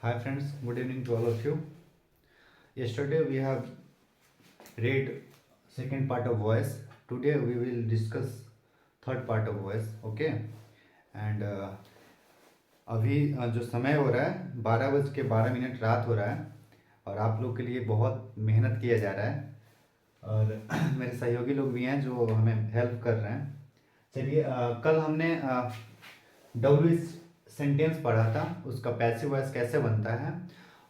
Hi friends, good evening to all of you. Yesterday we have read second part of voice. Today we will discuss third part of voice. Okay? And अभी जो समय हो रहा है 12:12 रात हो रहा है और आप लोग के लिए बहुत मेहनत किया जा रहा है और मेरे सहयोगी लोग भी हैं जो हमें हेल्प कर रहे हैं। चलिए कल हमने डब्ल्यू सेंटेंस पढ़ा था, उसका पैसिव वॉइस कैसे बनता है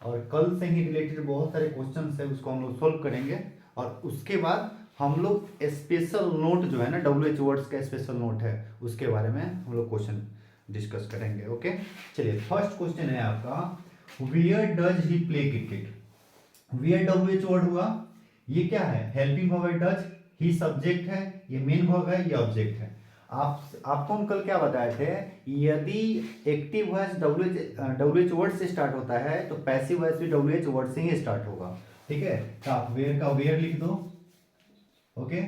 और कल से ही रिलेटेड बहुत सारे क्वेश्चन है उसको हम लोग सोल्व करेंगे और उसके बाद हम लोग स्पेशल नोट जो है ना WH वर्ड्स का स्पेशल नोट है उसके बारे में हम लोग क्वेश्चन डिस्कस करेंगे। ओके, चलिए फर्स्ट क्वेश्चन है आपका, where does he play cricket. Where WH word हुआ, ये क्या है? हेल्पिंग वर्ब है डज, ही सब्जेक्ट है, ये मेन वर्ब है, ये ऑब्जेक्ट है। आपको हम कल क्या बताए थे, यदि एक्टिव वॉइस WH वर्ड से स्टार्ट होता है तो पैसिव वॉइस भी WH वर्ड से ही स्टार्ट होगा। ठीक है, तो आप वेयर का वेयर लिख दो। ओके,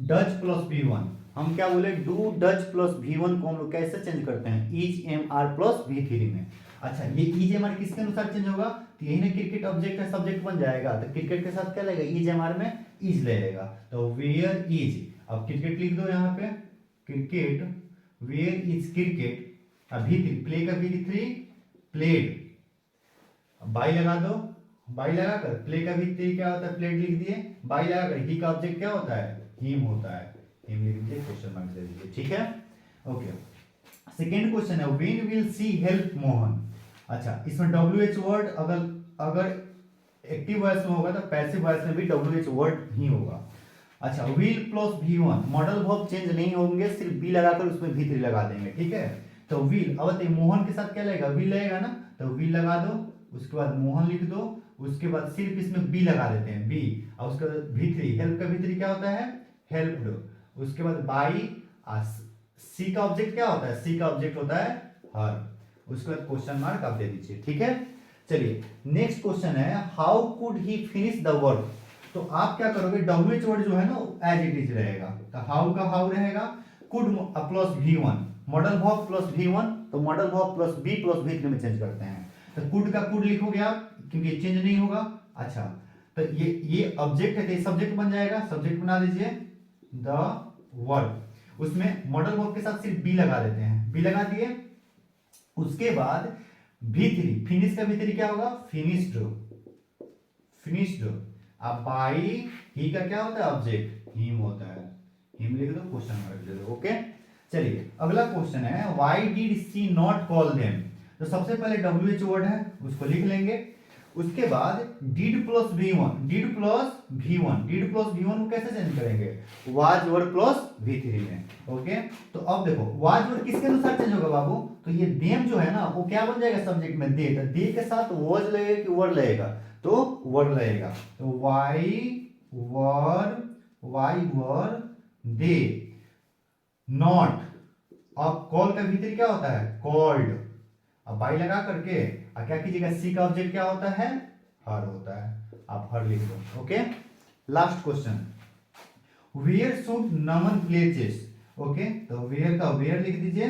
डज प्लस V1, हम क्या बोले, डू डज प्लस V1 को हम लोग कैसे चेंज करते हैं, is M R plus V3 में। अच्छा, ये इज एम आर किसके अनुसार चेंज होगा, तो यही ना क्रिकेट ऑब्जेक्ट है, सब्जेक्ट बन जाएगा, तो क्रिकेट के साथ क्या लगेगा, इज एम आर में इज ले लेगा, तो वेयर इज। अब क्रिकेट लिख दो यहाँ पे, क्रिकेट, वेयर इज क्रिकेट, अभी प्ले का V3 प्लेड, बाई लगा दो, बाई लगाकर प्ले का V3 क्या होता है, प्लेड लिख दिए, बाई लगाकर ही का ऑब्जेक्ट क्या होता है, हिम होता है, हिम लिख दीजिए, क्वेश्चन मार्क दे दीजिए। ठीक है, ओके। सेकेंड क्वेश्चन है, when will see help Mohan. अच्छा, इसमें WH वर्ड अगर अगर एक्टिव वॉइस में होगा तो पैसिव वॉइस में भी WH वर्ड ही होगा। अच्छा, will plus V1, modal verb change नहीं होंगे, सिर्फ बी लगाकर उसमें V3 लगा देंगे। ठीक है, तो विल, अब बताइए मोहन के साथ क्या लगेगा, विल लगेगा ना, तो विल लगा दो, उसके बाद मोहन लिख दो, उसके बाद सिर्फ इसमें बी लगा देते हैं, बी, और उसके बाद V3, हेल्प का V3 क्या होता है, हेल्प्ड, उसके बाद बाई, सी का ऑब्जेक्ट क्या होता है, सी का ऑब्जेक्ट होता है हर, उसके बाद क्वेश्चन मार्क आप दे दीजिए। ठीक है, चलिए नेक्स्ट क्वेश्चन है, how could he finish the work. तो आप क्या करोगे, WH वर्ड जो है ना एज इट इज रहेगा, तो हाउ का हाउ रहेगा, could plus V1, modal verb plus V1, तो modal verb plus B plus V3 में चेंज करते हैं, तो कुड का कुड लिखोगे आप क्योंकि चेंज नहीं होगा। अच्छा, तो ये ऑब्जेक्ट है तो ये सब्जेक्ट बन जाएगा, सब्जेक्ट बना दीजिए द वर्ड, उसमें मॉडल वर्ब के साथ सिर्फ बी लगा देते हैं, बी लगा दिए, उसके बाद V3, फिनिश का V3 क्या होगा, फिनिश्ड, फिनिश्ड, अब बाई, ही का क्या होता है ऑब्जेक्ट, हिम होता है, हिम लिख दो, क्वेश्चन मार्क दे दो। ओके, चलिए अगला क्वेश्चन है, why did she not call them. तो सबसे पहले WH वर्ड है उसको लिख लेंगे, उसके बाद did plus V1, did plus V1, did plus V1 को कैसे चेंज करेंगे, वाज वर्ड प्लस V3 में। ओके, तो अब देखो वाज वर्ड किसके अनुसार चेंज होगा बाबू, तो ये देम जो है ना वो क्या बन जाएगा सब्जेक्ट में, दे, तो दे के साथ वॉज लगेगा कि वर्ड लगेगा, तो वर्ड लगेगा, तो वाई वर दे नॉट, अब कॉल का भीतर क्या होता है, कॉल्ड, अब बाई लगा करके अब क्या कीजिएगा, सी का ऑब्जेक्ट क्या होता है, हर होता है, आप हर लिख दो। Okay, last question, where should Naman play chess. Okay, तो वेयर का वेयर लिख दीजिए।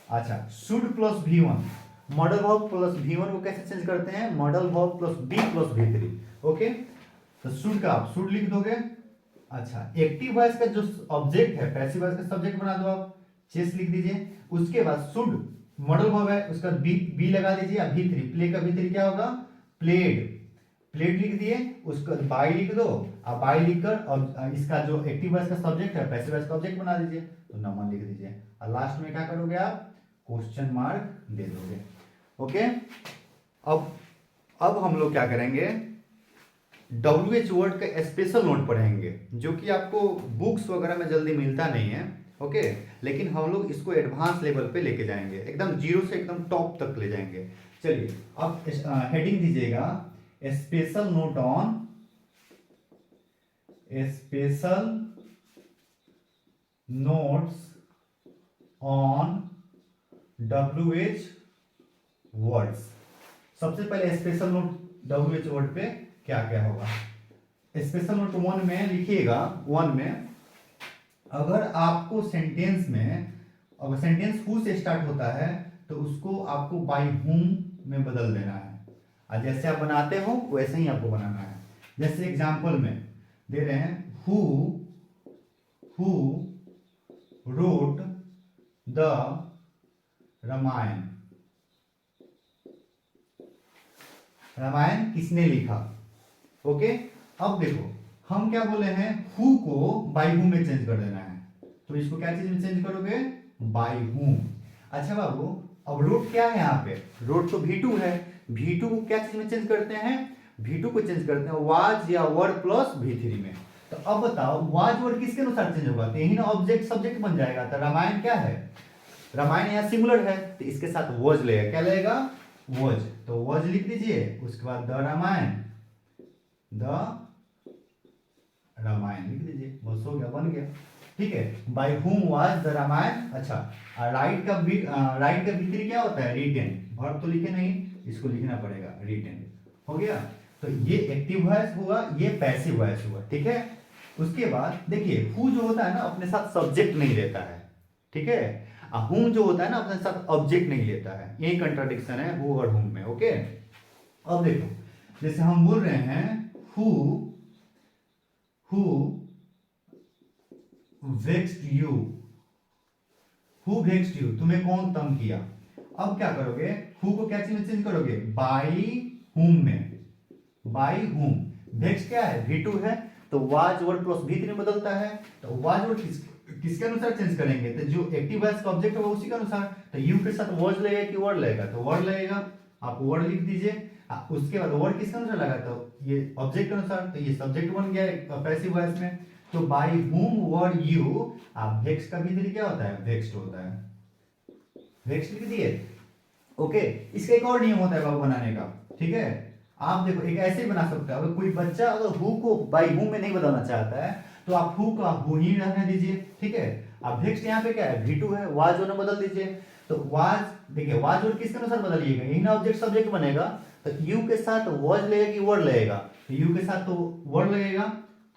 अच्छा, should plus V1, modal verb plus V1 को कैसे चेंज करते हैं, modal verb plus B plus V3। Okay, तो शुड का आप शुड लिख दोगे। अच्छा, एक्टिव वॉइस का जो ऑब्जेक्ट है, पैसिव वॉइस का सब्जेक्ट बना दो आप, चेस लिख दीजिए, उसके बाद शुड मॉडल वर्ब है उसका बी लगा दीजिए, अब V3, प्ले का V3 क्या होगा, प्लेड, प्लेड लिख दिए, उसको बाई लिख दो, अब बाई लिखकर और इसका जो एक्टिव वॉइस का सब्जेक्ट है पैसिव वॉइस का ऑब्जेक्ट बना दीजिए, तो नमन लिख दीजिए, और लास्ट में क्या करोगे आप, क्वेश्चन मार्क दे दोगे। ओके, अब हम लोग क्या करेंगे, WH वर्ड का स्पेशल नोट पढ़ेंगे जो कि आपको बुक्स वगैरह में जल्दी मिलता नहीं है। ओके, लेकिन हम लोग इसको एडवांस लेवल पे लेके जाएंगे, एकदम जीरो से एकदम टॉप तक ले जाएंगे। चलिए अब हेडिंग दीजिएगा, special note on, special notes on WH words. सबसे पहले स्पेशल नोट WH वर्ड पे क्या क्या होगा, स्पेशल नोट 1 में लिखिएगा, 1 में अगर आपको सेंटेंस में, अगर सेंटेंस हु से स्टार्ट होता है तो उसको आपको बाय हुम में बदल देना है। और जैसे आप बनाते हो वैसे ही आपको बनाना है। जैसे एग्जाम्पल में दे रहे हैं, who wrote the Ramayana, Ramayana किसने लिखा। ओके, अब देखो हम क्या बोले हैं, हु को बाई हु में चेंज कर देना है, तो इसको क्या चीज में चेंज करोगे, बाई हु। अच्छा बाबू, अब रूट क्या है यहाँ पे, रूट तो V2 है, V2 को क्या चीज में चेंज करते हैं, V2 को चेंज करते हैं वाज या वर प्लस V3 में। तो अब बताओ वाज वर किसके अनुसार चेंज होगा, तो यही ना ऑब्जेक्ट सब्जेक्ट बन जाएगा। तो रामायण क्या है, रामायण यहाँ सिंगुलर है, तो इसके साथ वॉज लेगा, क्या लेगा, वॉज। तो वॉज लिख दीजिए, उसके बाद द रामायण, द रामायण लिख दीजिए, बस हो गया, बन गया। ठीक है, by whom was the Ramayan. अच्छा, राइट का भीतरी क्या होता है, रिटेन। वर्ब तो लिखे नहीं, इसको लिखना पड़ेगा, रिटेन। हो गया, तो ये एक्टिव वॉइस हुआ, ये पैसिव वॉइस हुआ। ठीक है, उसके बाद देखिए हु जो होता है ना अपने साथ सब्जेक्ट नहीं लेता है। ठीक है, हुम जो होता है ना अपने साथ ऑब्जेक्ट नहीं लेता है, यही कंट्राडिक्शन है हु और हुम में। ओके, अब देखो जैसे हम बोल रहे हैं who vexed you, who vexed you, तुम्हें कौन तंग किया। अब क्या करोगे, हु को क्या चीज में चेंज करोगे, बाई हुम में, बाई हुम। वेक्स्ड क्या है, V2 है, तो वाज वर्ड प्लस V3 में बदलता है। तो वाज वर्ड किसके अनुसार चेंज करेंगे, तो जो एक्टिव वॉइस का ऑब्जेक्ट होगा उसी के अनुसार। तो यू के साथ वर्ड लगेगा कि वर्ड लगेगा, तो वर्ड लगेगा, आप वर्ड लिख दीजिए। उसके बाद वर्ड किसके अनुसार लगा, तो ये ऑब्जेक्ट के अनुसार, तो ये सब्जेक्ट बन गया पैसिव वॉइस में। तो बाई हुम वर यू, आप वेक्स का भी क्या होता है, वेक्स्ड होता है, वेक्स्ड लिख दिए। ओके, इसका एक और नियम होता है बाबू बनाने का। ठीक है, आप देखो एक ऐसे ही बना सकते हो, अगर कोई बच्चा अगर हु को बाई हु में नहीं बदलना चाहता है तो आप हु का हु ही रहने दीजिए। ठीक है, अब वेक्स्ड यहाँ पे क्या है, V2 है, वाज ने बदल दीजिए। तो वाज, देखिए वाज और किसके अनुसार बदलिएगा, यही ना ऑब्जेक्ट सब्जेक्ट बनेगा। तो यू के साथ वाज लगेगा कि वर्ड लगेगा, तो यू के साथ तो वर्ड लगेगा,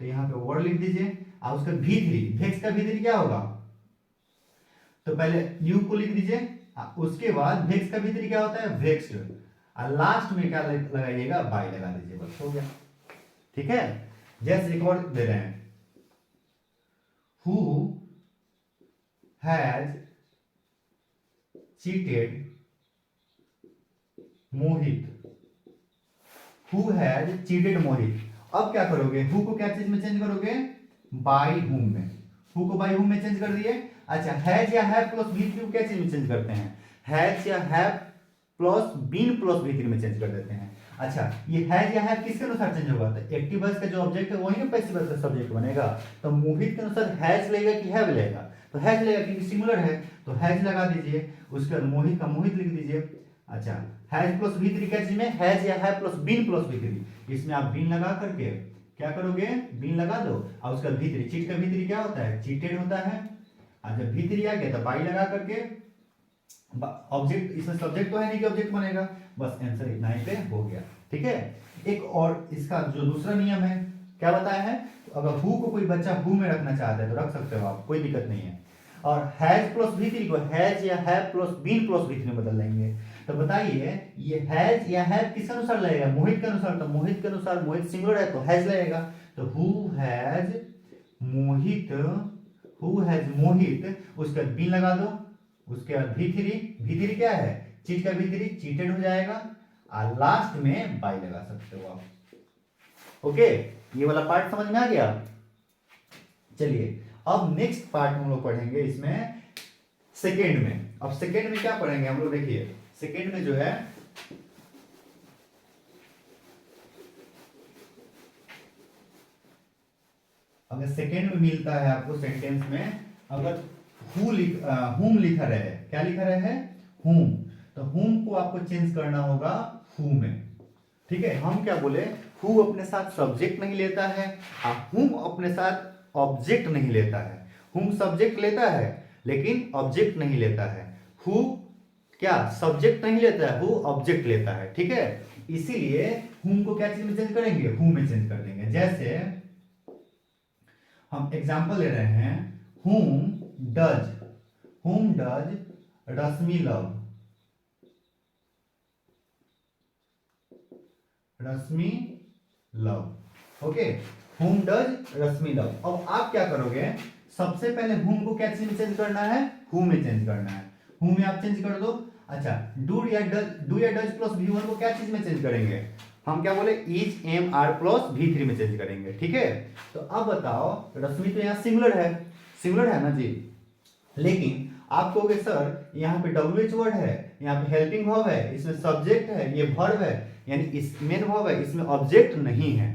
तो यहाँ पे वर्ड लिख दीजिए। और उसका V3, वेक्स का V3 क्या होगा, तो पहले यू को लिख दीजिए, उसके बाद वेक्स का V3 क्या होता है, वेक्स्ड, और लास्ट में क्या लगाइएगा, बाई लगा दीजिए, बस हो गया। ठीक है, जैसे एक और दे रहे हैं, who has cheated Mohit, who has cheated Mohit. अब क्या करोगे, हु को क्या चीज में चेंज करोगे, बाई हुम में, हु को बाई हुम में चेंज कर दिए। अच्छा, हैज या हैव प्लस V3 को क्या चीज में चेंज करते हैं, हैज या have plus been plus V3 में चेंज कर देते हैं। अच्छा, ये हैज या हैव किसके अनुसार चेंज होगा, तो एक्टिव वॉइस का जो ऑब्जेक्ट है वही ना पैसिव वॉइस का सब्जेक्ट बनेगा। तो मोहित के अनुसार हैज लेगा कि हैव लेगा, तो हैज लेगा क्योंकि सिंगुलर है, तो हैज लगा दीजिए। उसके बाद मोहित का मोहित लिख दीजिए। अच्छा, हैज प्लस V3 क्या चीज में, हैज या have plus been plus V3, इसमें आप बीन लगा करके क्या करोगे, बीन लगा दो, और उसका V3, चीट का V3 क्या होता है, चीटेड होता है। और जब V3 आ गया तो बाई लगा करके ऑब्जेक्ट, इसमें सब्जेक्ट तो है नहीं कि ऑब्जेक्ट बनेगा, बस आंसर इतना ही पे हो गया। ठीक है, एक और इसका जो दूसरा नियम है क्या बताया है, तो अगर हु को कोई बच्चा हु में रखना चाहता है तो रख सकते हो आप, कोई दिक्कत नहीं है। और हैज प्लस V3 को हैज या have plus been plus V3 में बदल लेंगे। तो बताइए ये हैज या हैव किस अनुसार लगेगा, मोहित के अनुसार, तो मोहित के अनुसार मोहित सिंगुलर है तो हैज लगेगा। तो who has Mohit, who has Mohit, उसके बाद बीन लगा दो, उसके बाद V3 क्या है, चीट का V3 चीटेड हो जाएगा, और लास्ट में बाई लगा सकते हो आप। ओके, ये वाला पार्ट समझ में आ गया। चलिए अब नेक्स्ट पार्ट हम लोग पढ़ेंगे इसमें सेकेंड में। अब सेकेंड में क्या पढ़ेंगे हम लोग, देखिए सेकेंड में जो है अगर सेकेंड में मिलता है आपको सेंटेंस में, अगर हुम लिखा रहे, क्या लिखा रहे है, हुम, तो हुम को आपको चेंज करना होगा हु में। ठीक है, हम क्या बोले, हु अपने साथ सब्जेक्ट नहीं लेता है, हुम अपने साथ ऑब्जेक्ट नहीं लेता है। हुम सब्जेक्ट लेता है लेकिन ऑब्जेक्ट नहीं लेता है, हु क्या सब्जेक्ट नहीं लेता है, हु ऑब्जेक्ट लेता है। ठीक है, इसीलिए हुम को क्या चीज में चेंज करेंगे, हु में चेंज कर देंगे। जैसे हम एग्जांपल ले रहे हैं, whom does Rashmi love, Rashmi love. Okay, whom does Rashmi love. अब आप क्या करोगे, सबसे पहले whom को क्या चीज में चेंज करना है, who में चेंज करना है। who में आप चेंज कर दो। अच्छा, डू या डज प्लस V1 को क्या चीज में चेंज करेंगे, हम क्या बोले, is M R plus V3 में चेंज करेंगे। ठीक है, तो अब बताओ, रश्मि तो यहाँ सिंगुलर है ना जी, लेकिन आप कहोगे सर यहाँ पे WH वर्ड है, यहाँ पे हेल्पिंग वर्ब है, इसमें सब्जेक्ट है, ये वर्ब है, यानी इस मेन वर्ब है, इसमें ऑब्जेक्ट नहीं है।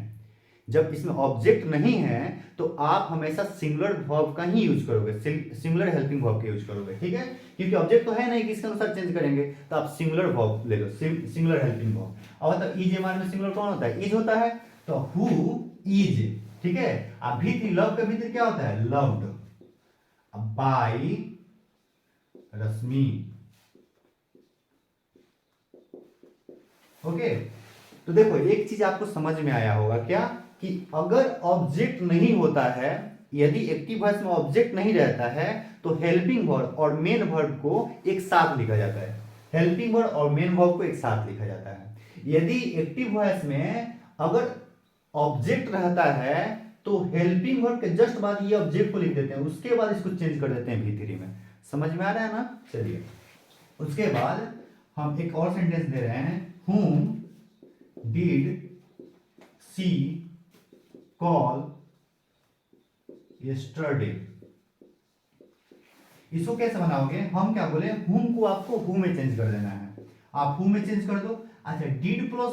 जब इसमें ऑब्जेक्ट नहीं है तो आप हमेशा सिंगुलर वर्ब का ही यूज करोगे, सिंगुलर हेल्पिंग वर्ब का यूज करोगे। ठीक है, क्योंकि ऑब्जेक्ट तो है नहीं कि इसके अनुसार चेंज करेंगे, तो आप सिंगुलर वर्ब ले लो, सिंगुलर हेल्पिंग वर्ब। और मतलब इज एम आर में सिंगुलर कौन होता है, इज होता है, तो हु इज। ठीक है, अब भीतर लव का भीतर क्या होता है, लव्ड। बाय रश्मि। ओके, तो देखो एक चीज आपको समझ में आया होगा क्या, कि अगर ऑब्जेक्ट नहीं होता है, यदि एक्टिव वॉइस में ऑब्जेक्ट नहीं रहता है, तो हेल्पिंग वर्ब और मेन वर्ब को एक साथ लिखा जाता है। हेल्पिंग वर्ब और मेन वर्ब को एक साथ लिखा जाता है। यदि एक्टिव वॉइस में अगर ऑब्जेक्ट रहता है तो हेल्पिंग वर्ब के जस्ट बाद ये ऑब्जेक्ट को लिख देते हैं, उसके बाद इसको चेंज कर देते हैं V3 में। समझ में आ रहा है ना। चलिए, उसके बाद हम एक और सेंटेंस दे रहे हैं, whom did she call yesterday। इसको कैसे बनाओगे, हम क्या बोले, whom को आपको who में चेंज कर देना है, आप who में चेंज कर दो। अच्छा, did प्लस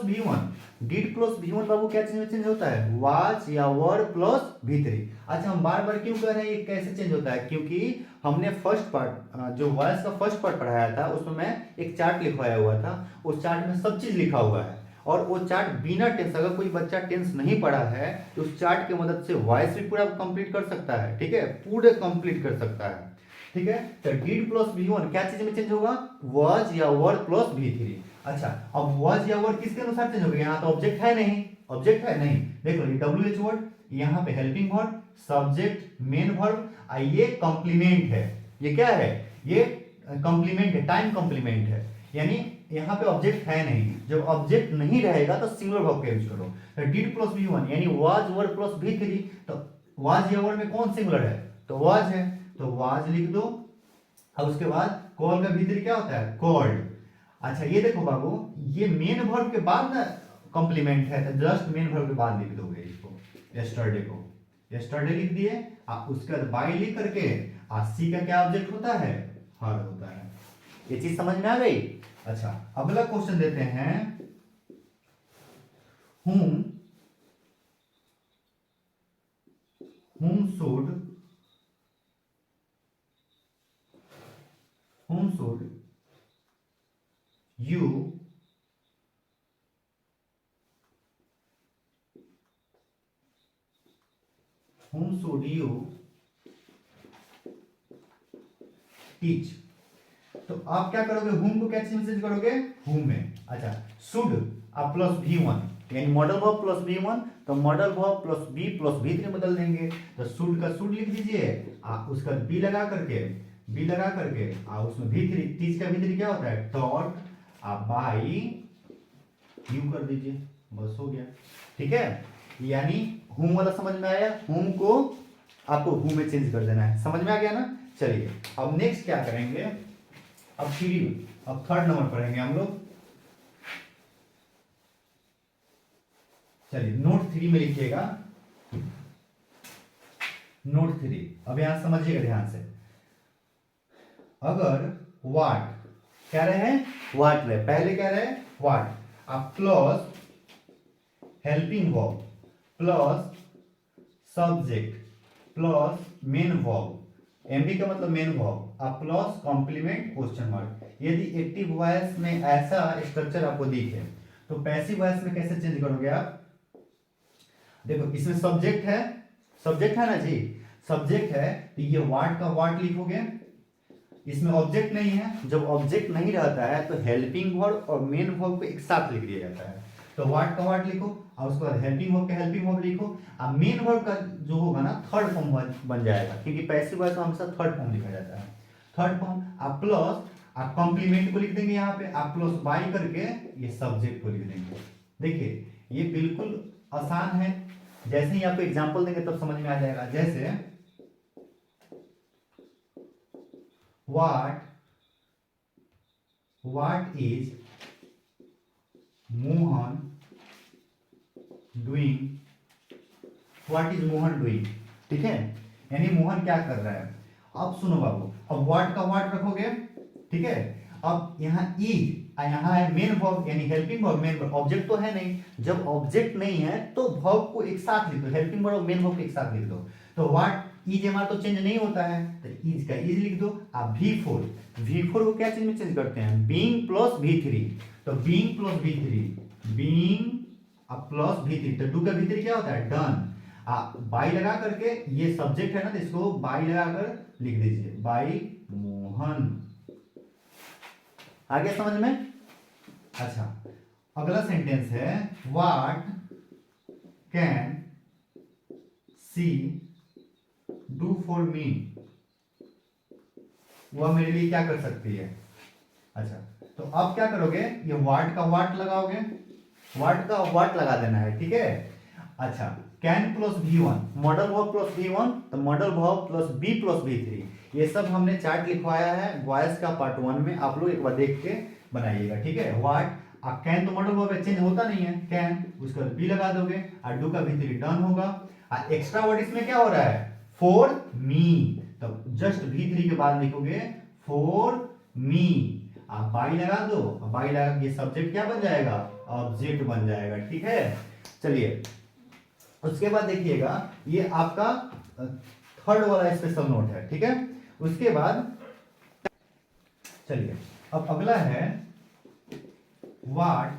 V1 बाबू क्या चीज में चेंज होता है, was या were प्लस V3। अच्छा, हम बार बार क्यों कह रहे हैं ये कैसे चेंज होता है, क्योंकि हमने फर्स्ट पार्ट जो वॉइस का फर्स्ट पार्ट पढ़ाया था, उसमें मैं एक चार्ट लिखवाया हुआ था, उस चार्ट में सब चीज लिखा हुआ है, और वो चार्ट बिना टेंस, अगर कोई बच्चा टेंस नहीं पढ़ा है तो उस चार्ट की मदद से वॉइस भी पूरा कंप्लीट कर सकता है। ठीक है, पूरे कंप्लीट कर सकता है। ठीक है, तो डिड प्लस V1 क्या चीज में चेंज होगा, was या were प्लस V3। अच्छा, अब was या were किसके अनुसार चेंज होगा, यहाँ तो ऑब्जेक्ट है नहीं, देखो ये WH वर्ड, यहाँ पे helping word, subject, main verb, ये कॉम्प्लीमेंट है। ये क्या है, ये कॉम्प्लीमेंट है, टाइम कॉम्प्लीमेंट है, यानी यहाँ पे ऑब्जेक्ट है नहीं। जब ऑब्जेक्ट नहीं रहेगा तो सिंगुलर वर्ब का यूज करो। तो डिड प्लस V1 यानी was were प्लस V3, तो was या were में कौन सिंगुलर है, तो was है, तो was लिख दो। अब उसके बाद कॉल का भीतर क्या होता है, कॉल्ड। अच्छा, ये देखो बाबू, ये मेन वर्ब के बाद ना कॉम्प्लीमेंट है, तो जस्ट मेन वर्ब के बाद लिख दोगे इसको, यस्टरडे को यस्टरडे लिख दिए। उसके बाद बाय लिख करके सी का क्या ऑब्जेक्ट होता है, हर होता है। ये चीज समझ में आ गई। अच्छा, अगला क्वेश्चन देते हैं, whom should you टीच। तो आप क्या करोगे, whom को क्या चेंज करोगे, whom में। अच्छा, should आप प्लस V1 यानी मॉडल वर्ब प्लस V1, तो modal verb plus B plus V3 बदल देंगे। तो should का should लिख दीजिए, उसका B लगा करके उसमें V3, टीच का V3 क्या होता है, taught, आप बाई यू कर दीजिए, बस हो गया। ठीक है, यानी whom वाला समझ में आया, whom को आपको who में चेंज कर देना है, समझ में आ गया ना। चलिए, अब नेक्स्ट क्या करेंगे, अब थर्ड नंबर पढ़ेंगे हम लोग। चलिए, नोट 3 में लिखिएगा, नोट 3। अब यहां समझिएगा ध्यान से, अगर व्हाट कह रहे हैं, व्हाट रहे, पहले क्या रहे, व्हाट, आप plus helping verb plus subject plus main verb, MV का मतलब मेन वर्ब, आप प्लस कॉम्प्लीमेंट क्वेश्चन मार्क। यदि एक्टिव वॉइस में ऐसा स्ट्रक्चर आपको दिखे तो पैसिव वॉइस में कैसे चेंज करोगे आप, देखो इसमें सब्जेक्ट है ना जी, सब्जेक्ट है, तो ये वाट का वाट लिखोगे, इसमें ऑब्जेक्ट नहीं है। जब ऑब्जेक्ट नहीं रहता है तो हेल्पिंग वर्ब और मेन वर्ब को एक साथ लिख दिया जाता है, तो वाट का वाट लिखो, और उसके बाद हेल्पिंग वर्ब का हेल्पिंग वर्ब लिखो, और मेन वर्ब का जो होगा ना थर्ड फॉर्म बन जाएगा, क्योंकि पैसिव वॉइस में हमेशा थर्ड फॉर्म लिखा जाता है। थर्ड फॉर्म आप प्लस, आप कॉम्प्लीमेंट को लिख देंगे यहाँ पे, आप प्लस बाय करके ये सब्जेक्ट को लिख देंगे। देखिए ये बिल्कुल आसान है, जैसे ही आपको एग्जांपल देंगे तब समझ में आ जाएगा। जैसे what is Mohan doing, what is Mohan doing, ठीक है, यानी मोहन क्या कर रहा है। अब सुनो बाबू, अब व्हाट का व्हाट रखोगे, ठीक है, अब यहाँ इज, यहाँ है मेन वर्ब यानी helping verb, main verb, object तो है नहीं, जब ऑब्जेक्ट नहीं है तो वर्ब को एक साथ लिख दो, हेल्पिंग वर्ब और मेन वर्ब को एक साथ लिख दो। तो व्हाट इज हमारा तो चेंज नहीं होता है, तो इज का इज लिख दो। अब V4 को क्या चीज में चेंज करते हैं, बीइंग प्लस V3, तो being plus V3, being plus V3, तो डू का V3 क्या होता है, डन। बाई लगा करके, ये सब्जेक्ट है ना, तो इसको बाई लगाकर लिख दीजिए, बाई मोहन। आ गया समझ में। अच्छा, अगला सेंटेंस है what can see do for me, वह मेरे लिए क्या कर सकती है। अच्छा, तो अब क्या करोगे, ये व्हाट का व्हाट लगाओगे, व्हाट का व्हाट लगा देना है, ठीक है। अच्छा, can plus V1, modal verb plus V1, तो modal verb plus B plus V3, ये सब हमने चार्ट लिखवाया है वॉइस का पार्ट 1 में, आप लोग एक बार देख के बनाइएगा, ठीक है। व्हाट, कैन तो मॉडल वर्ब चेंज होता नहीं है, कैन, उसके बाद बी लगा दोगे, और डू का V3 डन होगा। एक्स्ट्रा वर्ड इसमें क्या हो रहा है, फॉर मी, तो जस्ट V3 के बाद लिखोगे फॉर मी, आप बाई लगा दो, बाई लगा के सब्जेक्ट क्या बन जाएगा, ऑब्जेक्ट बन जाएगा, ठीक है। चलिए उसके बाद देखिएगा, ये आपका थर्ड वाला स्पेशल नोट है, ठीक है। उसके बाद चलिए अब अगला है what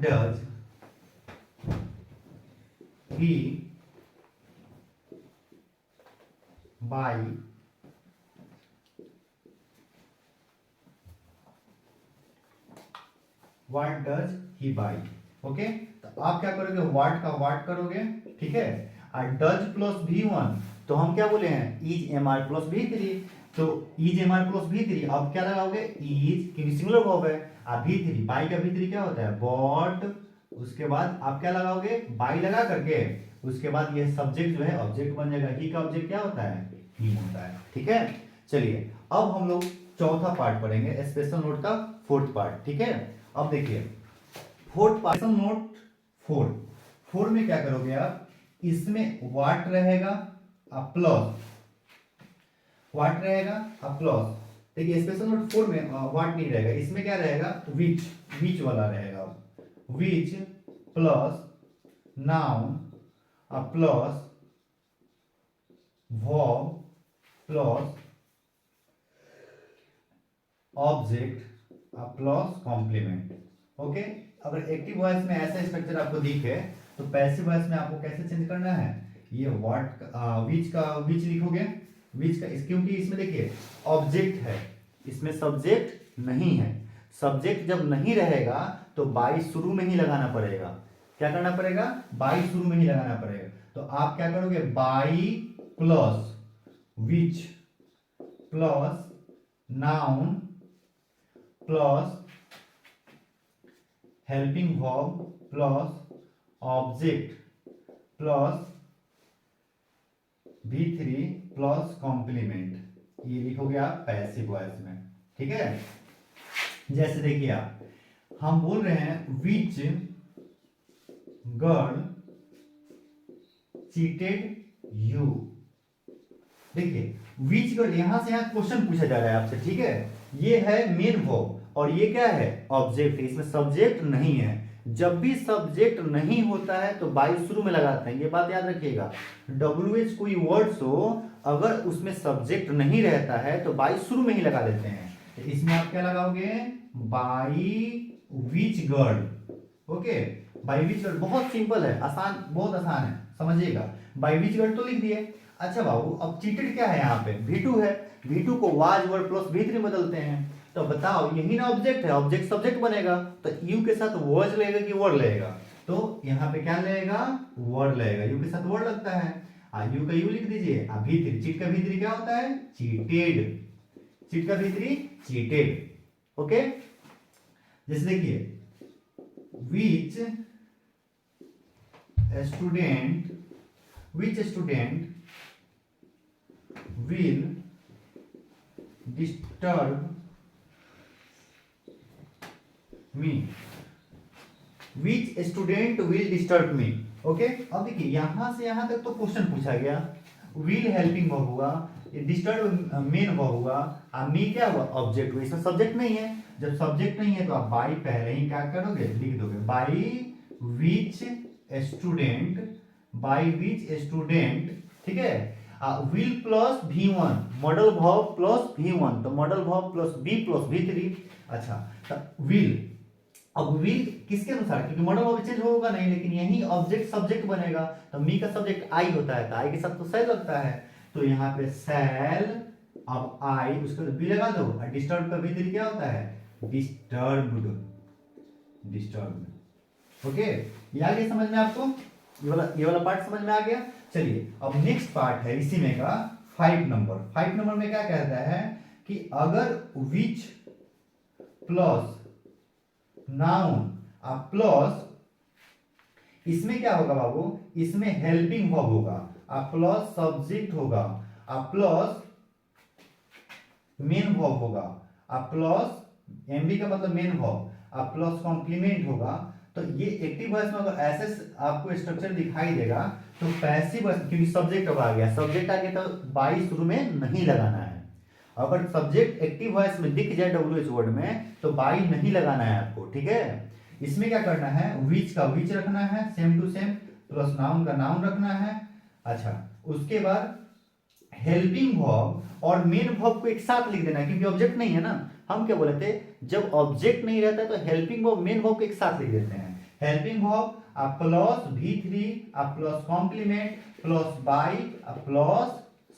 does he by what does he by, okay. तो आप क्या करोगे, व्हाट का व्हाट करोगे, ठीक है, और डज प्लस V1, तो हम क्या बोले हैं, इज MR प्लस V3, तो इज MR प्लस V3, अब क्या लगाओगे, इज, क्योंकि सिंगुलर वर्ब है, और V3, बाई का V3 क्या होता है, बॉट, उसके बाद आप क्या लगाओगे, बाई लगा करके, उसके बाद ये सब्जेक्ट जो है ऑब्जेक्ट बन जाएगा, ही का ऑब्जेक्ट क्या होता है, ही होता है, ठीक है। चलिए अब हम लोग चौथा पार्ट पढ़ेंगे, स्पेशल नोट का फोर्थ पार्ट, ठीक है। अब देखिए फोर्थ पार्ट, नोट 4 में क्या करोगे आप, इसमें व्हाट रहेगा प्लस, व्हाट रहेगा प्लस, देखिए स्पेशल नोट 4 में व्हाट नहीं रहेगा, इसमें क्या रहेगा, विच वाला रहेगा, which plus noun plus verb plus object plus complement, okay. अगर एक्टिव वॉइस में ऐसा स्ट्रक्चर आपको दिखे, तो पैसिव वॉइस में आपको कैसे चेंज करना है, ये व्हाट विच लिखोगे, विच का, क्योंकि इसमें देखिए ऑब्जेक्ट है, इसमें सब्जेक्ट नहीं है, सब्जेक्ट जब नहीं रहेगा तो बाई शुरू में ही लगाना पड़ेगा, क्या करना पड़ेगा, बाई शुरू में ही लगाना पड़ेगा। तो आप क्या करोगे, by plus which plus noun plus helping verb plus object plus V3 plus complement, ये लिखोगे आप पैसिव वॉइस में, ठीक है। जैसे देखिए आप, हम बोल रहे हैं विच गर्ल चीटेड यू, देखिए विच गर्ल, यहां से यहां क्वेश्चन पूछा जा रहा है आपसे, ठीक है। ये है मेन वर्ब और ये क्या है, ऑब्जेक्ट है, इसमें सब्जेक्ट नहीं है। जब भी सब्जेक्ट नहीं होता है तो बाई शुरू में लगाते हैं, ये बात याद रखिएगा। WH कोई वर्ड्स हो, अगर उसमें सब्जेक्ट नहीं रहता है तो बाई शुरू में ही लगा देते हैं। तो इसमें आप क्या लगाओगे, by which girl, okay, by which girl, बहुत सिंपल है, आसान, बहुत आसान है, समझिएगा। बाई विच गर्ल तो लिख दिए। अच्छा बाबू, अब चीटेड क्या है, यहाँ पे V2 है, V2 को वाज वर्ड प्लस V3 बदलते हैं, तो बताओ यही ना ऑब्जेक्ट है, ऑब्जेक्ट सब्जेक्ट बनेगा, तो यू के साथ वर्ड लगेगा कि वर्ड लगेगा, तो यहाँ पे क्या लगेगा, वर्ड लगेगा, यू के साथ वर्ड लगता है, यू का यू लिख दीजिए, V3, चीट का V3 क्या होता है, चीटेड, चीट का V3 चीटेड, ओके। जैसे देखिए which student will disturb me, which student will disturb me. Okay, अब देखिए यहां से यहां तक तो क्वेश्चन पूछा गया, विल हेल्पिंग वर्ब हुआ, डिस्टर्ब मेन वर्ब हुआ, अब मी क्या हुआ, ऑब्जेक्ट हुआ। इसमें सब्जेक्ट नहीं है, जब सब्जेक्ट नहीं है तो आप बाई पहले ही क्या करोगे, लिख दोगे by which student, by which student, ठीक है। Will plus V1, modal verb plus V1, तो modal verb plus be plus V3। अच्छा, तो विल, अब विल किसके अनुसार, क्योंकि मॉडल वर्ब चेंज होगा नहीं, लेकिन यही ऑब्जेक्ट सब्जेक्ट बनेगा, तो मी का सब्जेक्ट आई होता है, तो आई के साथ तो सैल लगता है, तो यहाँ पे सैल, अब आई उसको बी लगा दो, और डिस्टर्ब का V3 क्या होता है, डिस्टर्ब्ड, डिस्टर्ब्ड। ओके, ये आ गया समझ में आपको, ये वाला पार्ट समझ में आ गया। चलिए अब नेक्स्ट पार्ट है इसी में का 5 नंबर। 5 नंबर में क्या कहता है कि अगर विच प्लस नाउन प्लस, इसमें क्या होगा बाबू, इसमें हेल्पिंग वर्ब होगा, प्लस सब्जेक्ट होगा, प्लस मेन वर्ब होगा, प्लस एमबी का मतलब मेन वर्ब, प्लस कॉम्प्लीमेंट होगा, तो ये एक्टिव वॉइस में अगर ऐसे आपको स्ट्रक्चर दिखाई देगा तो पैसिव वॉइस, क्योंकि सब्जेक्ट अब आ गया, सब्जेक्ट आ गया तो बाई शुरू में नहीं लगाना है। अगर सब्जेक्ट एक्टिव वॉइस में दिख जाए WH वर्ड में तो बाई नहीं लगाना है आपको, ठीक है। इसमें क्या करना है, विच का विच रखना है same to same, plus noun का नाउन रखना है। अच्छा, उसके बाद हेल्पिंग वर्ब और मेन वर्ब को एक साथ लिख देना है, क्योंकि ऑब्जेक्ट नहीं है ना। हम क्या बोले थे, जब ऑब्जेक्ट नहीं रहता है तो हेल्पिंग वर्ब मेन वर्ब को एक साथ लिख देते हैं। Helping verb plus V3 plus complement plus by plus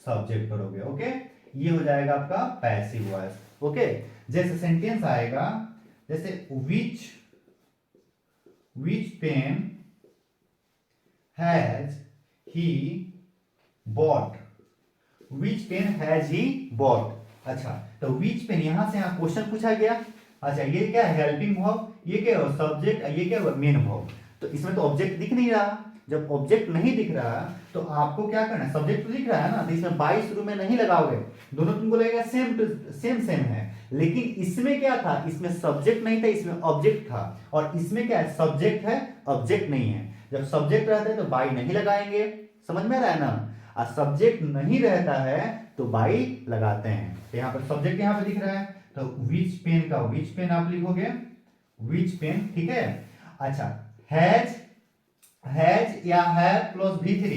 subject करोगे। ओके, ये हो जाएगा आपका पैसिव वॉइस। ओके, जैसे सेंटेंस आएगा, जैसे which pen has he bought, which pen has he bought. अच्छा, तो विच पेन यहां से यहां क्वेश्चन पूछा गया। अच्छा, ये क्या है, हेल्पिंग वर्ब, ये क्या है सब्जेक्ट, ये क्या है मेन वर्ब। तो इसमें तो ऑब्जेक्ट दिख नहीं रहा, जब ऑब्जेक्ट नहीं दिख रहा तो आपको क्या करना है, सब्जेक्ट तो दिख रहा है ना, तो इसमें बाई शुरू में नहीं लगाओगे, दोनों तुमको लगेगा सेम है। लेकिन इसमें क्या था, इसमें सब्जेक्ट नहीं था, इसमें ऑब्जेक्ट था, और इसमें क्या है, सब्जेक्ट है ऑब्जेक्ट नहीं है। जब सब्जेक्ट रहता है तो बाई नहीं लगाएंगे, समझ में आ रहा है ना। और सब्जेक्ट नहीं रहता है तो बाई लगाते हैं। तो यहाँ पर सब्जेक्ट यहाँ पे दिख रहा है, तो विच पेन का विच पेन आप लिखोगे, विच पेन, ठीक है। अच्छा, हैज या हैव प्लस V3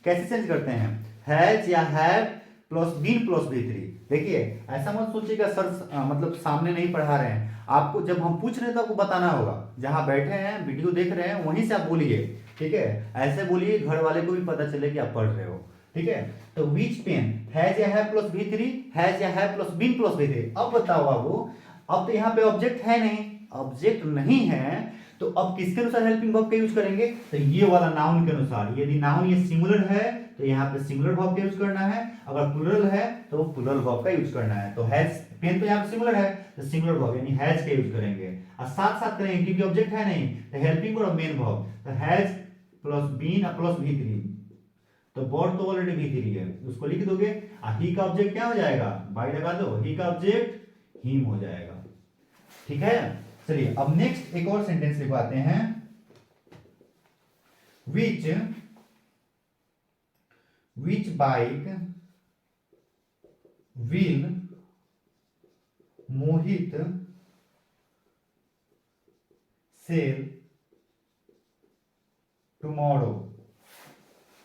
कैसे चेंज करते हैं, हैज या have plus been plus V3। देखिए ऐसा मत सोचिएगा सर मतलब सामने नहीं पढ़ा रहे हैं, आपको जब हम पूछ रहे हैं तो आपको बताना होगा, जहां बैठे हैं वीडियो देख रहे हैं वहीं से आप बोलिए, ठीक है। ऐसे बोलिए घर वाले को भी पता चले कि आप पढ़ रहे हो, ठीक है। तो विच पेन हैज या हैव प्लस V3, हैज या have plus been plus V3। अब बताओ बाबू, अब तो यहाँ पे ऑब्जेक्ट है नहीं, ऑब्जेक्ट नहीं है, तो अब किसके अनुसार हेल्पिंग वर्ब का यूज करेंगे, तो ये वाला नाउन के अनुसार। यदि नाउन ये सिंगुलर है तो यहाँ पे सिंगुलर वर्ब का यूज करना है, अगर प्लूरल है तो प्लूरल वर्ब का यूज करना है। तो हैज पेन तो यहाँ पे सिंगुलर है तो सिंगुलर वर्ब यानी हैज का यूज करेंगे, और साथ साथ करेंगे क्योंकि ऑब्जेक्ट है नहीं, तो हेल्पिंग वर्ब मेन वर्ब, तो has plus been plus V3, तो बॉट तो ऑलरेडी V3 है, उसको लिख दोगे। ही का ऑब्जेक्ट क्या हो जाएगा, बाई लगा दो, ही का ऑब्जेक्ट हिम हो जाएगा, ठीक है। चलिए अब नेक्स्ट एक और सेंटेंस लिखवाते हैं, which bike will Mohit sell tomorrow,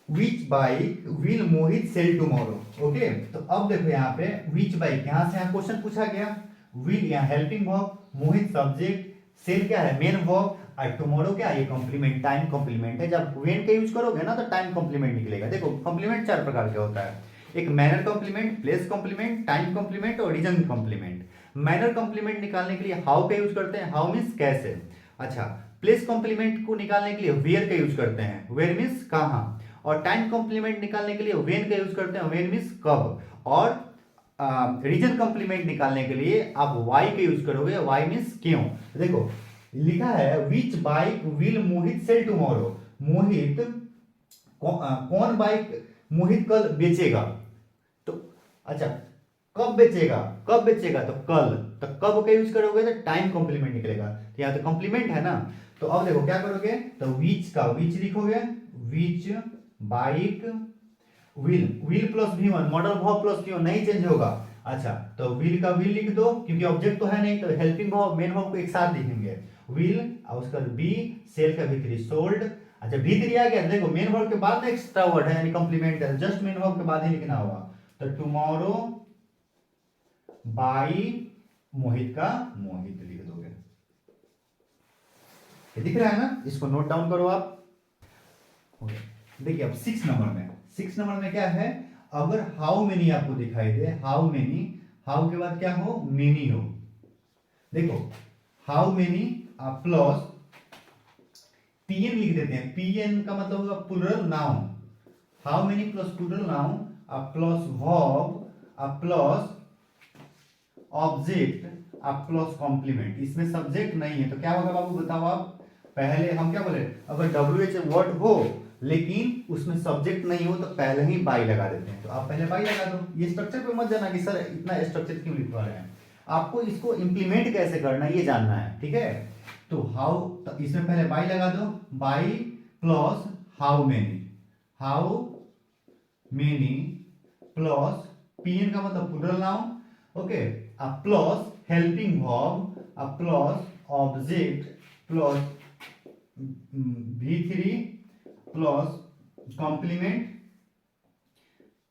which bike will Mohit sell tomorrow. Okay, तो अब देखो यहाँ पे विच बाइक, यहां से यहाँ क्वेश्चन पूछा गया, विल यहाँ हेल्पिंग वर्ब, मोहित सब्जेक्ट, सेल क्या है मेन वर्ब, और टुमारो क्या है, ये कॉम्प्लीमेंट, टाइम कॉम्प्लीमेंट है। जब वेन का यूज करोगे ना तो टाइम कॉम्प्लीमेंट निकलेगा। देखो कॉम्प्लीमेंट 4 प्रकार का होता है, एक manner complement, place complement, time complement और रीजन कॉम्प्लीमेंट। मैनर कॉम्प्लीमेंट निकालने के लिए हाउ का यूज करते हैं, हाउ मीन्स कैसे। अच्छा, प्लेस कॉम्प्लीमेंट को निकालने के लिए वेयर का यूज करते हैं, वेयर मीन्स कहाँ, और टाइम कॉम्प्लीमेंट निकालने के लिए वेन का यूज करते हैं, वेन मीन्स कब, और रीजन कॉम्प्लीमेंट निकालने के लिए आप वाई का यूज करोगे। वाई मीन्स क्यों। देखो लिखा है which bike will Mohit sell tomorrow. Mohit कौन बाइक मोहित कल बेचेगा। तो अच्छा कब बेचेगा, कब बेचेगा तो कल। तो कब का यूज करोगे तो टाइम कॉम्प्लीमेंट निकलेगा। तो यहाँ तो कॉम्प्लीमेंट है ना। तो अब देखो क्या करोगे तो विच का विच लिखोगे। Which bike will, will plus V one modal verb plus क्यों नहीं चेंज होगा। अच्छा तो विल का विल लिख दो क्योंकि ऑब्जेक्ट तो है नहीं, तो हेल्पिंग वर्ब मेन वर्ब को एक साथ लिखेंगे। विल और उसका बी, सेल का भी3 सोल्ड। अच्छा भी3 आ गया। देखो मेन वर्ब के बाद एक्स्ट्रा वर्ड है यानी कॉम्प्लीमेंट है, जस्ट मेन वर्ब के बाद ही लिखना होगा। तो टुमारो बाई मोहित का मोहित लिख दोगे। ये दिख रहा है ना, इसको नोट डाउन करो आप। देखिए अब 6 नंबर में क्या है, अगर हाउ मेनी आपको दिखाई दे, हाउ मेनी, हाउ के बाद क्या हो मेनी हो। देखो हाउ मेनी आप प्लस पीएन लिख देते हैं। पीएन का मतलब होगा plural noun. How many plus plural noun आप प्लस वर्ब आप प्लस ऑब्जेक्ट आप प्लस कॉम्प्लीमेंट। इसमें सब्जेक्ट नहीं है तो क्या होगा बाबू बताओ आप। पहले हम क्या बोले, अगर WH वर्ड हो लेकिन उसमें सब्जेक्ट नहीं हो तो पहले ही बाई लगा देते हैं। तो आप पहले बाई लगा दो। ये स्ट्रक्चर पे मत जाना कि सर इतना स्ट्रक्चर क्यों लिखवा रहे हैं। आपको इसको इंप्लीमेंट कैसे करना है ये जानना है, ठीक है। तो हाउ, तो इसमें पहले बाई लगा दो। By plus how many, how many plus PN का मतलब प्लूरल नाउन, ओके। अब प्लस हेल्पिंग वर्ब अब plus object plus V3 plus complement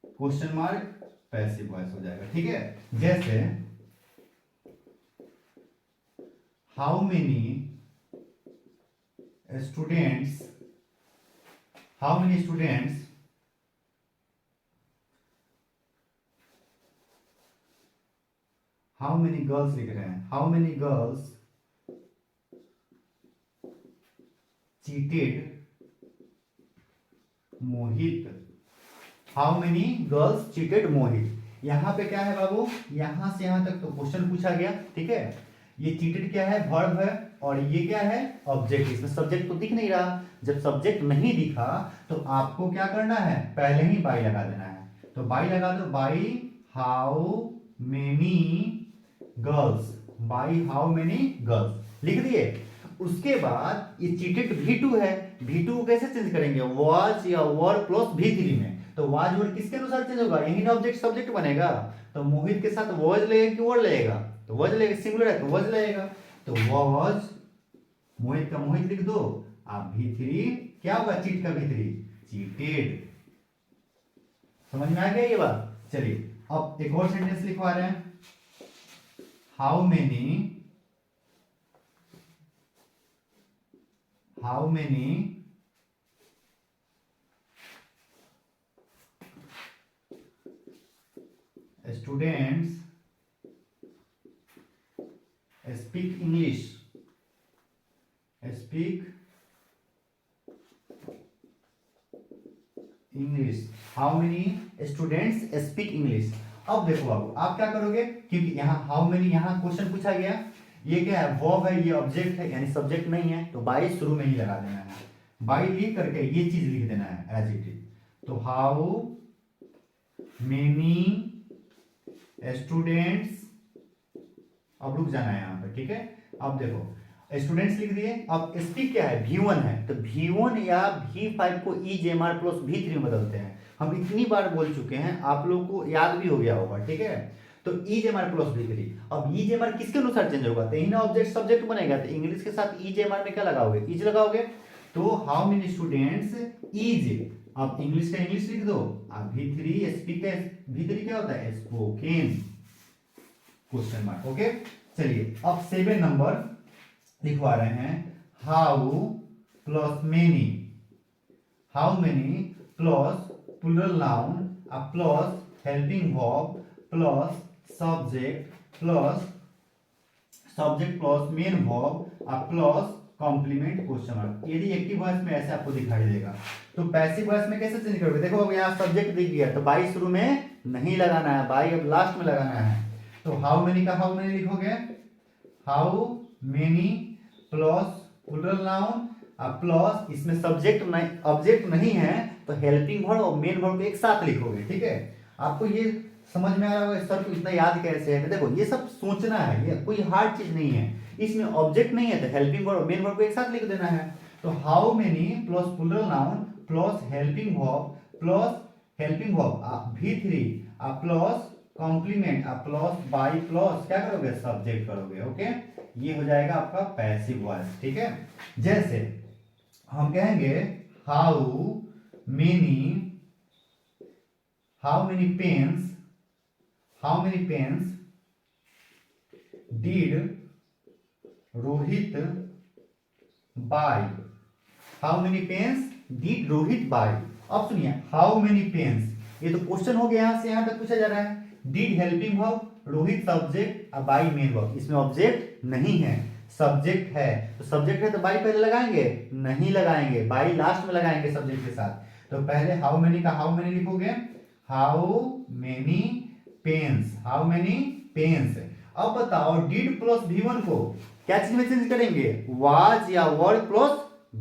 question mark passive voice हो जाएगा, ठीक है। जैसे how many students, how many students how many girls लिख रहे हैं। How many girls cheated Mohit. How many girls cheated Mohit. यहां पे क्या है बाबू, यहां से यहां तक तो क्वेश्चन पूछा गया, ठीक है। ये चीटेड क्या है, वर्ब है, और ये क्या है ऑब्जेक्ट। इसमें सब्जेक्ट तो दिख नहीं रहा। जब सब्जेक्ट नहीं दिखा तो आपको क्या करना है, पहले ही बाई लगा देना है। तो बाई लगा दो। By how many girls, by how many girls लिख दिए। उसके बाद ये चीटेड V2 है। V2 को कैसे चेंज करेंगे, वाज या वर प्लस V3 में। तो वाज वर किसके अनुसार चेंज होगा, यही ना ऑब्जेक्ट सब्जेक्ट बनेगा। तो मोहित के साथ वाज लगेगा कि वर लगेगा, तो वाज लगेगा, सिंगुलर है तो वाज लगेगा। तो वाज मोहित का मोहित लिख दो। आप V3 क्या होगा, चीट का V3 चीटेड। समझ में आ गया ये बात। चलिए अब एक और सेंटेंस लिखवा रहे हैं। How many students speak English, speak English, how many students speak English। अब देखो बाबू आप क्या करोगे, क्योंकि यहाँ हाउ मेनी यहाँ क्वेश्चन पूछा गया, ये क्या है वर्ब है, ये ऑब्जेक्ट है यानी सब्जेक्ट नहीं है, तो बाई शुरू में ही लगा देना है। बाई लिख करके ये चीज लिख देना है एज इट इज। तो हाउ मेनी स्टूडेंट्स, अब रुक जाना है यहाँ पे, ठीक है। अब देखो स्टूडेंट्स लिख दिए। अब स्पीक क्या है, V1 है, तो V1 या V5 को EJMR प्लस V3 में बदलते हैं। हम इतनी बार बोल चुके हैं, आप लोगों को याद भी हो गया होगा, ठीक है। तो EJMR प्लस V3। अब EJMR किसके अनुसार चेंज होगा, तो ना ऑब्जेक्ट सब्जेक्ट बनेगा, तो इंग्लिश के साथ EJMR में क्या लगाओगे, इज लगाओगे। तो हाउ मेनी स्टूडेंट्स इज, अब इंग्लिश का इंग्लिश लिख दो। अब V3 स्पीक है, V3 क्या होता है स्पोकन क्वेश्चन मार्क, ओके। चलिए अब 7 नंबर लिखवा रहे हैं। How plus many, how many plus plural noun plus helping verb plus subject plus main verb plus complement question mark. यदि एक्टिव वॉइस में ऐसे आपको दिखाई देगा। तो पैसिव वॉइस में कैसे चेंज करोगे, देखो अब यहाँ सब्जेक्ट दिख गया तो बाई शुरू में नहीं लगाना है, बाई अब लास्ट में लगाना है। तो हाउ मेनी का हाउ मेनी लिखोगे, how many plus plural noun plus, इसमें सब्जेक्ट नहीं ऑब्जेक्ट नहीं है तो हेल्पिंग वर्ब और मेन वर्ब को एक साथ लिखोगे। ठीक है, आपको ये समझ में आ रहा होगा सर को इतना याद कैसे है। देखो ये सब सोचना है, ये कोई हार्ड चीज नहीं है, इसमें ऑब्जेक्ट नहीं है तो हेल्पिंग वर्ब और मेन वर्ब को एक साथ लिख देना है। तो how many plus plural noun plus helping verb V3 plus complement plus by plus क्या करोगे, सब्जेक्ट करोगे। ओके, ये हो जाएगा आपका पैसिव वॉइस। ठीक है, जैसे हम कहेंगे how many pens did Rohit buy, how many pens did Rohit buy. अब सुनिए हाउ मेनी पेन्स, ये तो क्वेश्चन हो गया, यहां से यहां तक पूछा जा रहा है। Did helping verb, Rohit subject by main verb, इसमें ऑब्जेक्ट नहीं है, सब्जेक्ट है। तो सब्जेक्ट है तो बाई पहले लगाएंगे, नहीं लगाएंगे, बाई लास्ट में लगाएंगे सब्जेक्ट के साथ। तो पहले हाउ मेनी का हाउ मेनी लिखोगे, हाउ मेनी पेन्स। अब बताओ डिड प्लस V1 को क्या चीज में चेंज करेंगे, वाज या वर्ड प्लस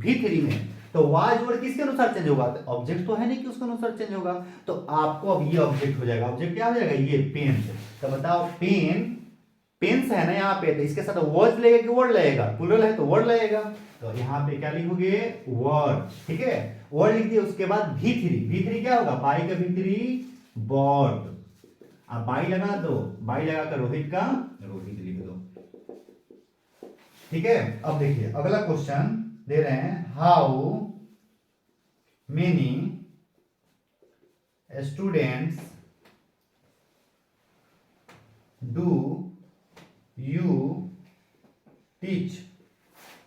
V3 में। तो वाज वर्ड किसके अनुसार चेंज होगा, तो ऑब्जेक्ट तो है नहीं कि उसके अनुसार चेंज होगा। तो आपको अब ये ऑब्जेक्ट हो जाएगा, ऑब्जेक्ट क्या हो जाएगा, ये पेन्स। तो बताओ पेन्स है ना यहाँ पे, तो इसके साथ वर्ड लगेगा कि वर्ड लगेगा, प्लूरल है तो वर्ड लगेगा। तो यहाँ पे क्या लिखोगे, वर्ड। ठीक है, वर्ड लिख दिए, उसके बाद V3 क्या होगा, बाई का V3 बॉट, अब बाई लगा दो, बाई लगाकर रोहित लिख दो। ठीक है, अब देखिए अगला क्वेश्चन दे रहे हैं, how many students do you teach,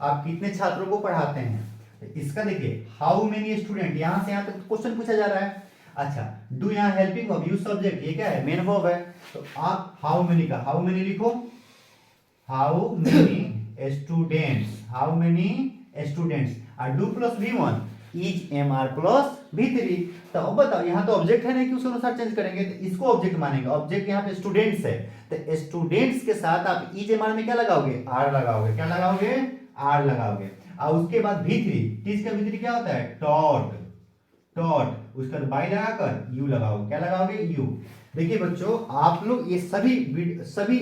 आप कितने छात्रों को पढ़ाते हैं। तो इसका देखिए हाउ मेनी स्टूडेंट, यहां से यहां तक क्वेश्चन पूछा जा रहा है। अच्छा, डू यहाँ हेल्पिंग वर्ब, यूज सब्जेक्ट, ये क्या है, मेन वर्ब है। तो आप हाउ मेनी का हाउ मेनी लिखो, how many students do plus V1 is MR plus V3। तो अब बताओ यहाँ तो ऑब्जेक्ट है नहीं कि उसके अनुसार चेंज करेंगे, तो इसको ऑब्जेक्ट मानेंगे। ऑब्जेक्ट यहाँ पे स्टूडेंट्स है, तो स्टूडेंट्स के साथ आप इज MR में क्या लगाओगे, आर लगाओगे। क्या लगाओगे, आर लगाओगे। और उसके बाद V3, टीच का V3 क्या होता है, टॉट, उसका बाई लगाकर यू लगाओगे। क्या लगाओगे, यू। देखिए बच्चों, आप लोग ये सभी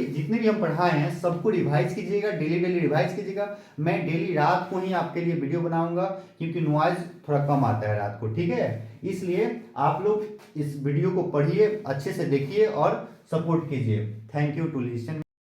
जितने भी हम पढ़ाए हैं सबको रिवाइज कीजिएगा, डेली रिवाइज कीजिएगा। मैं डेली रात को ही आपके लिए वीडियो बनाऊंगा, क्योंकि नॉइज थोड़ा कम आता है रात को। ठीक है, इसलिए आप लोग इस वीडियो को पढ़िए, अच्छे से देखिए और सपोर्ट कीजिए। Thank you to listen.